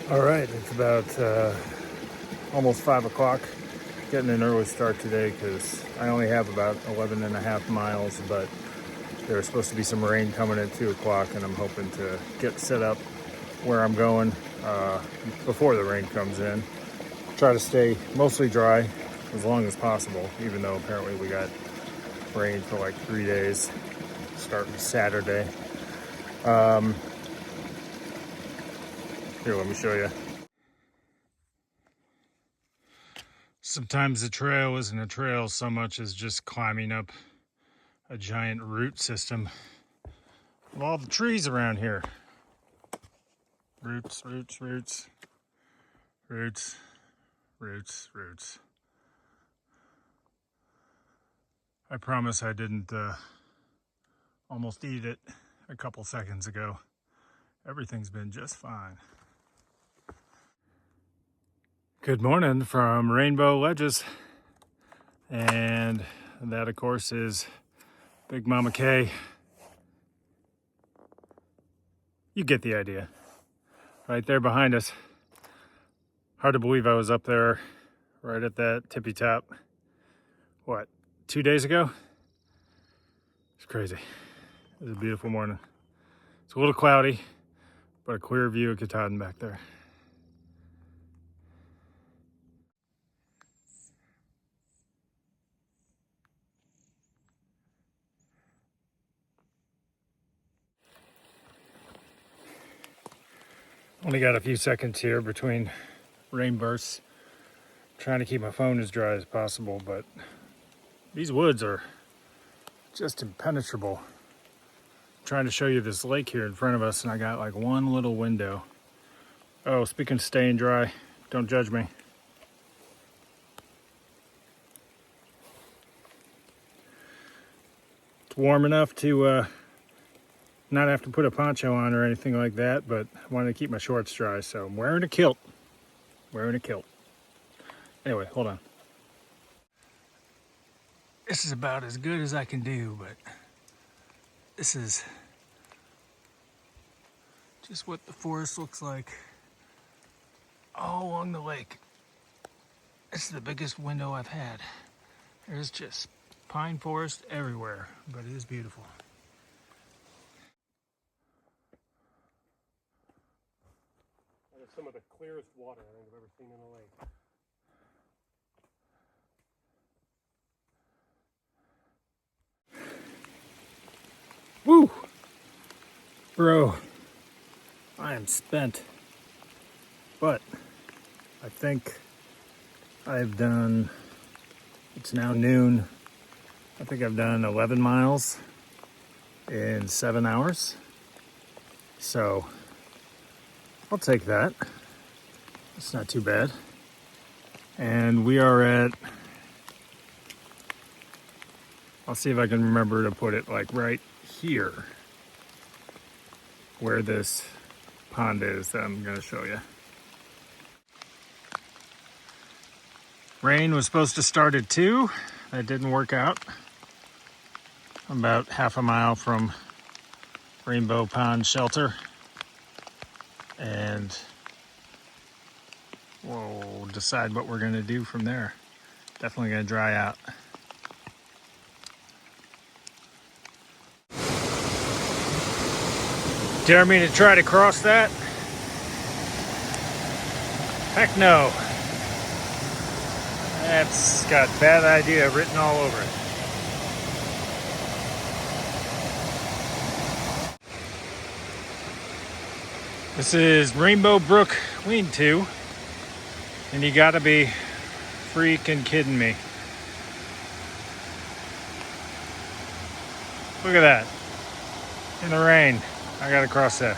All right, it's about almost 5 o'clock. Getting an early start today because I only have about 11 and a half miles, but there's supposed to be some rain coming at 2 o'clock, and I'm hoping to get set up where I'm going before the rain comes in. Try to stay mostly dry as long as possible, even though apparently we got rain for like 3 days starting Saturday. Here, let me show you. Sometimes the trail isn't a trail so much as just climbing up a giant root system of all the trees around here. Roots, roots, roots, roots, roots, roots. I promise I didn't almost eat it a couple seconds ago. Everything's been just fine. Good morning from Rainbow Ledges. And that, of course, is Big Mama K. You get the idea. Right there behind us. Hard to believe I was up there right at that tippy top. What, 2 days ago? It's crazy. It was a beautiful morning. It's a little cloudy, but a clear view of Katahdin back there. Only got a few seconds here between rain bursts. Trying to keep my phone as dry as possible, but these woods are just impenetrable. I'm trying to show you this lake here in front of us, and I got like one little window. Oh, speaking of staying dry, don't judge me. It's warm enough to not have to put a poncho on or anything like that, but I wanted to keep my shorts dry, so I'm wearing a kilt. Anyway, hold on. This is about as good as I can do, but this is just what the forest looks like all along the lake. This is the biggest window I've had. There's just pine forest everywhere, but it is beautiful. That is some of the clearest water I think I've ever seen in a lake. Woo! Bro, I am spent. But I think I've done, it's now noon. I think I've done 11 miles in 7 hours. So I'll take that. It's not too bad. And we are at, I'll see if I can remember to put it like right here where this pond is that I'm going to show you. Rain was supposed to start at 2. That didn't work out. I'm about half a mile from Rainbow Pond Shelter, and we'll decide what we're going to do from there. Definitely going to dry out. Dare me to try to cross that? Heck no. That's got bad idea written all over it. This is Rainbow Brook Lean-To, and you gotta be freaking kidding me. Look at that. In the rain. I gotta cross that.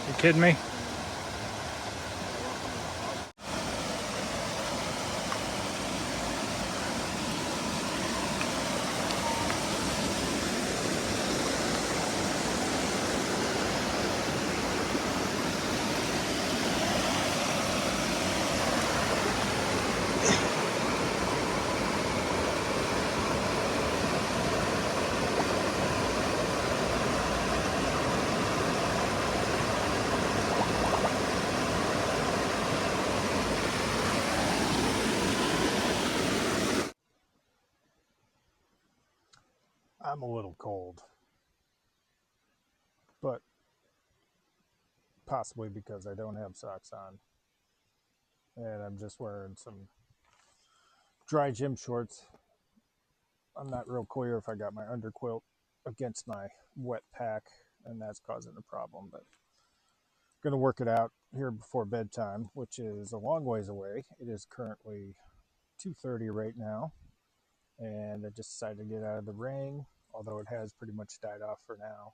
You kidding me? I'm a little cold, but possibly because I don't have socks on and I'm just wearing some dry gym shorts. I'm not real clear if I got my underquilt against my wet pack and that's causing a problem, but I'm going to work it out here before bedtime, which is a long ways away. It is currently 2:30 right now, and I just decided to get out of the rain, although it has pretty much died off for now,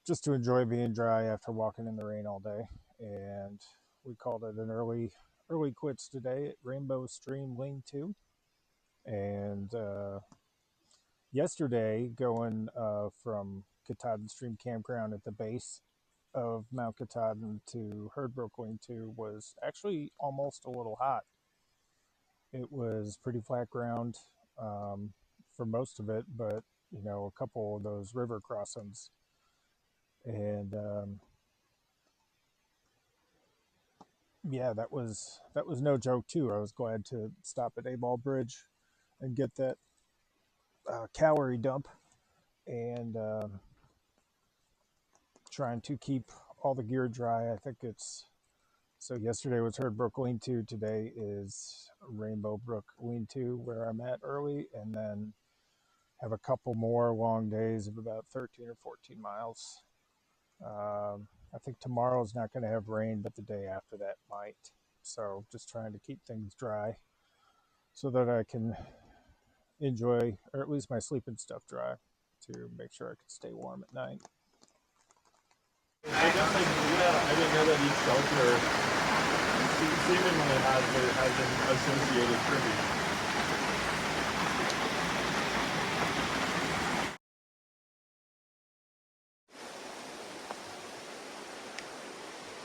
just to enjoy being dry after walking in the rain all day. And we called it an early quits today at Rainbow Stream Lane 2. And yesterday, going from Katahdin Stream Campground at the base of Mount Katahdin to Herdbrook Lane 2 was actually almost a little hot. It was pretty flat ground for most of it, but you know, a couple of those river crossings, and yeah, that was no joke too. I was glad to stop at A-Ball Bridge and get that calorie dump, and trying to keep all the gear dry. I think it's so. Yesterday was Herdbrook Lean 2. Today is Rainbow Brook Lean 2, where I'm at early, and then have a couple more long days of about 13 or 14 miles. I think tomorrow's not going to have rain, but the day after that might. So just trying to keep things dry so that I can enjoy, or at least my sleeping stuff dry, to make sure I can stay warm at night. I guess I didn't know that each shelter seemingly has an associated tribute.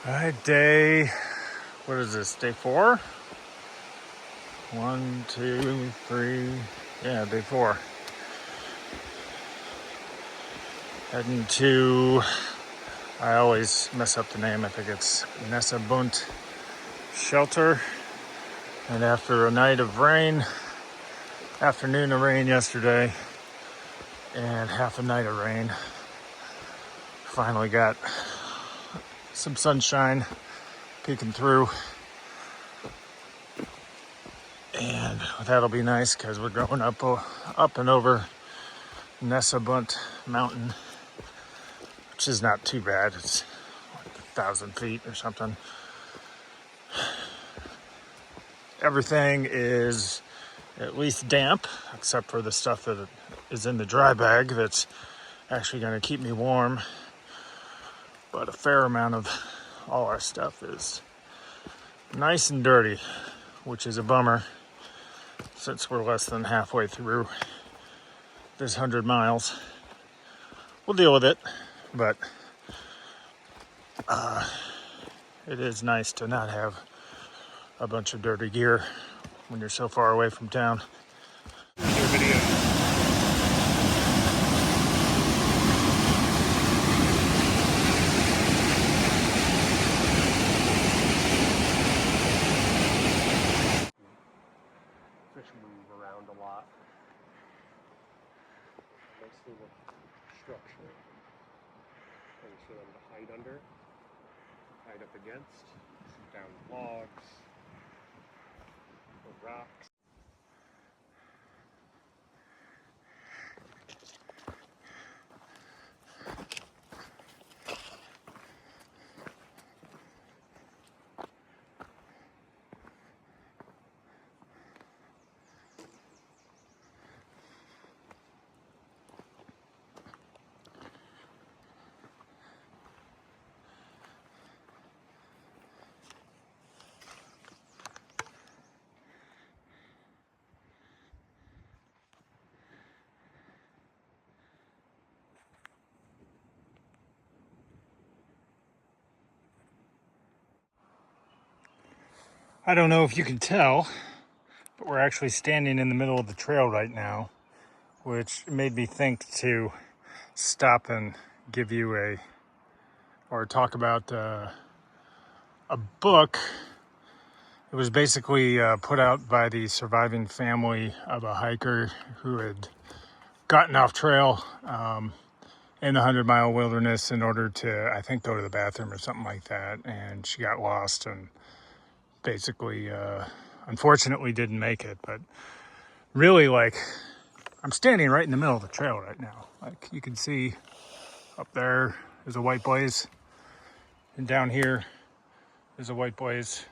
All right, what is this, day 4? 1, 2, 3, yeah, day 4. Heading to, I always mess up the name, I think it's Nessebunt Shelter. And after a night of rain, afternoon of rain yesterday, and half a night of rain, finally got some sunshine peeking through. And that'll be nice because we're going up and over Nessebunt Mountain, which is not too bad. It's like 1,000 feet or something. Everything is at least damp, except for the stuff that is in the dry bag that's actually going to keep me warm. But a fair amount of all our stuff is nice and dirty, which is a bummer since we're less than halfway through this 100 miles. We'll deal with it, but it is nice to not have a bunch of dirty gear when you're so far away from town. Fish move around a lot. Nice little structure. Things for them to hide under, hide up against, sit down logs, or rocks. I don't know if you can tell, but we're actually standing in the middle of the trail right now, which made me think to stop and give you or talk about a book. It was basically put out by the surviving family of a hiker who had gotten off trail in the 100-mile wilderness in order to, I think, go to the bathroom or something like that. And she got lost and basically, unfortunately, didn't make it. But really, like, I'm standing right in the middle of the trail right now. Like, you can see up there is a white blaze. And down here is a white blaze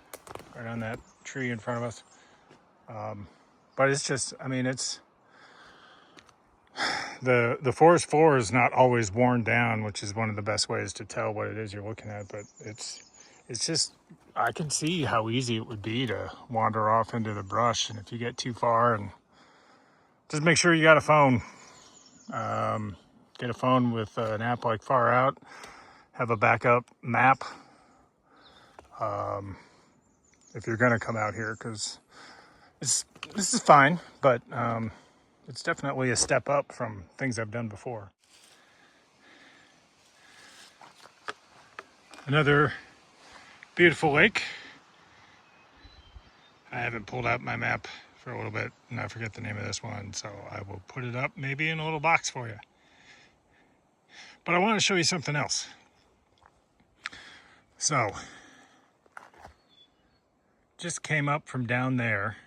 right on that tree in front of us. But it's just, I mean, it's the forest floor is not always worn down, which is one of the best ways to tell what it is you're looking at. But it's just, I can see how easy it would be to wander off into the brush. And if you get too far, and just make sure you got a phone. Get a phone with an app like Far Out. Have a backup map if you're going to come out here, because this is fine, but it's definitely a step up from things I've done before. Another beautiful lake. I haven't pulled out my map for a little bit, and I forget the name of this one, so I will put it up maybe in a little box for you. But I want to show you something else. So, just came up from down there.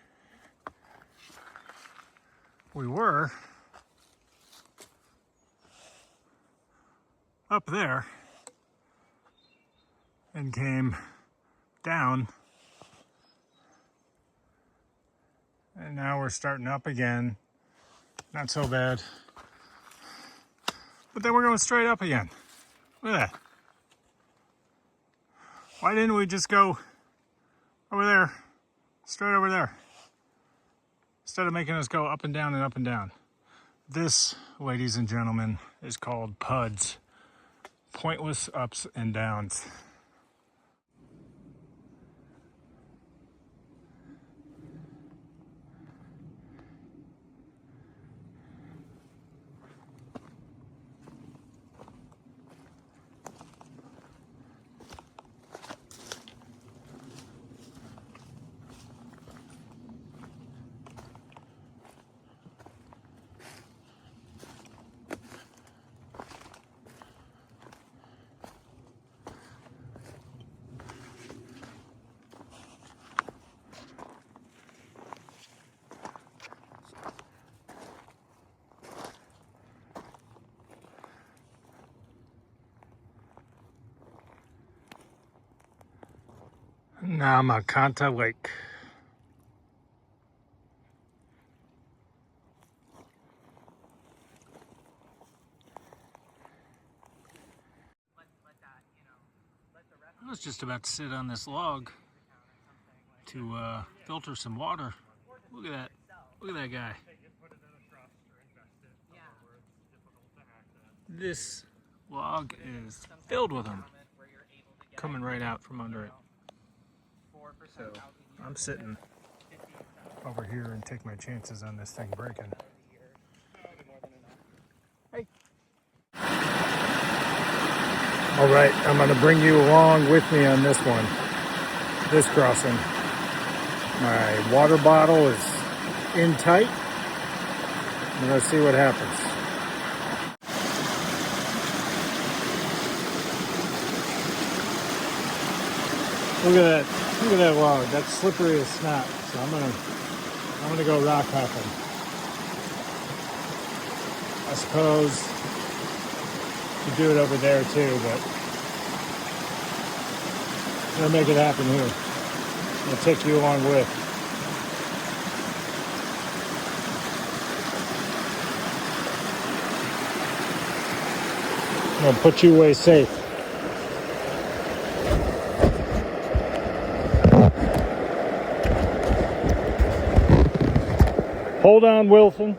We were up there and came down, and now we're starting up again. Not so bad, but then we're going straight up again. Look at that. Why didn't we just go over there, straight over there, instead of making us go up and down and up and down? This, ladies and gentlemen, is called PUDs, pointless ups and downs. Namakanta Lake. I was just about to sit on this log to filter some water. Look at that. Look at that guy. This log is filled with them, coming right out from under it. So I'm sitting over here and take my chances on this thing breaking. Hey. All right, I'm going to bring you along with me on this one, this crossing. My water bottle is in tight. I'm going to see what happens. Look at that. Look at that log. That's slippery as snot. So I'm gonna go rock hopping. I suppose you do it over there too, but I'm gonna make it happen here. I'll take you along with. I'm gonna put you away safe. Hold on, Wilson.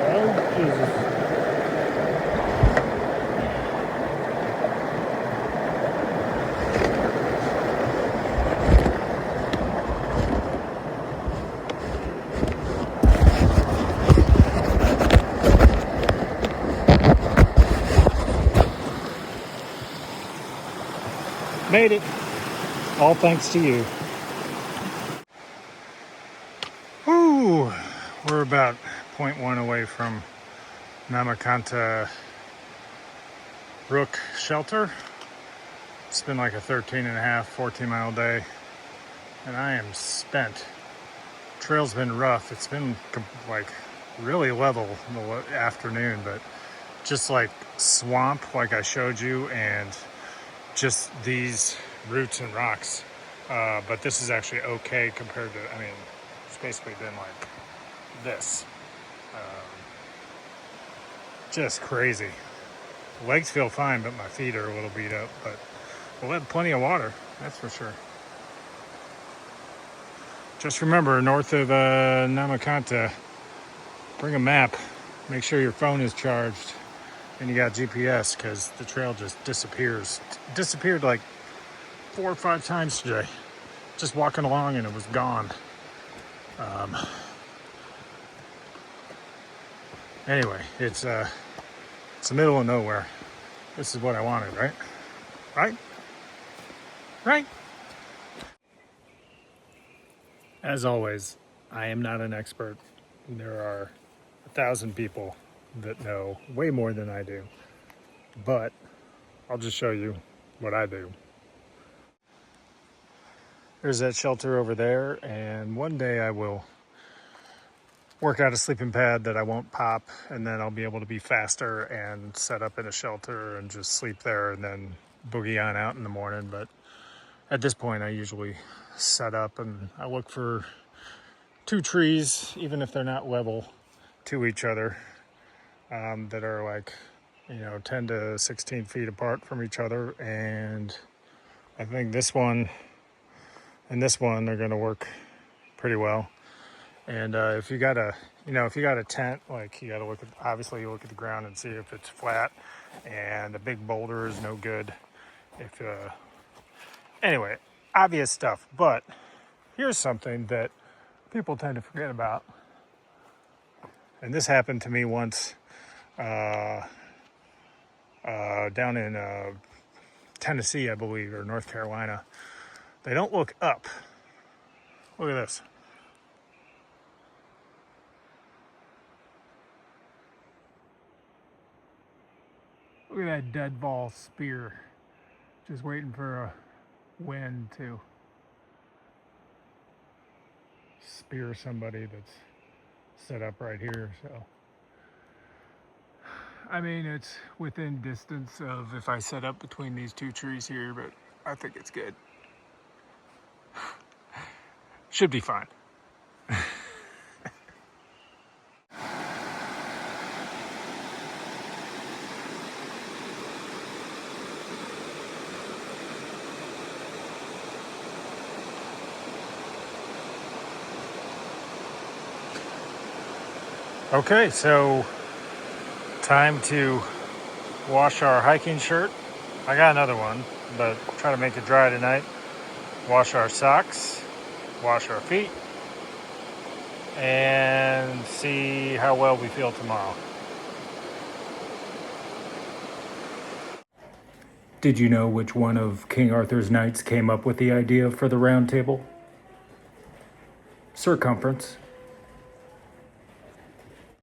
Oh, Jesus. Made it. All thanks to you. Woo! We're about 0.1 away from Namakanta Rook Shelter. It's been like a 14 mile day, and I am spent. Trail's been rough. It's been like really level in the afternoon, but just like swamp like I showed you, and just these roots and rocks. But this is actually okay compared to, I mean, it's basically been like this. Just crazy. Legs feel fine, but my feet are a little beat up, but we'll have plenty of water, that's for sure. Just remember, north of Namakanta, bring a map, make sure your phone is charged, and you got GPS, because the trail just disappears. Disappeared like 4 or 5 times today. Just walking along and it was gone. Anyway, it's the middle of nowhere. This is what I wanted, right? Right? Right? As always, I am not an expert. There are 1,000 people that know way more than I do. But I'll just show you what I do. There's that shelter over there, and one day I will work out a sleeping pad that I won't pop, and then I'll be able to be faster and set up in a shelter and just sleep there and then boogie on out in the morning. But at this point, I usually set up and I look for 2 trees, even if they're not level to each other, that are like, 10 to 16 feet apart from each other. And I think this one and this one are going to work pretty well. And if you got a tent, like, you got to look at, obviously you look at the ground and see if it's flat, and a big boulder is no good. If anyway, obvious stuff. But here's something that people tend to forget about, and this happened to me once down in Tennessee, I believe, or North Carolina. They don't look up. Look at this. Look at that deadfall spear, just waiting for a wind to spear somebody that's set up right here. So, I mean, it's within distance of if I set up between these 2 trees here, but I think it's good. Should be fine. Okay, so time to wash our hiking shirt. I got another one, but try to make it dry tonight. Wash our socks, wash our feet, and see how well we feel tomorrow. Did you know which one of King Arthur's knights came up with the idea for the round table? Circumference.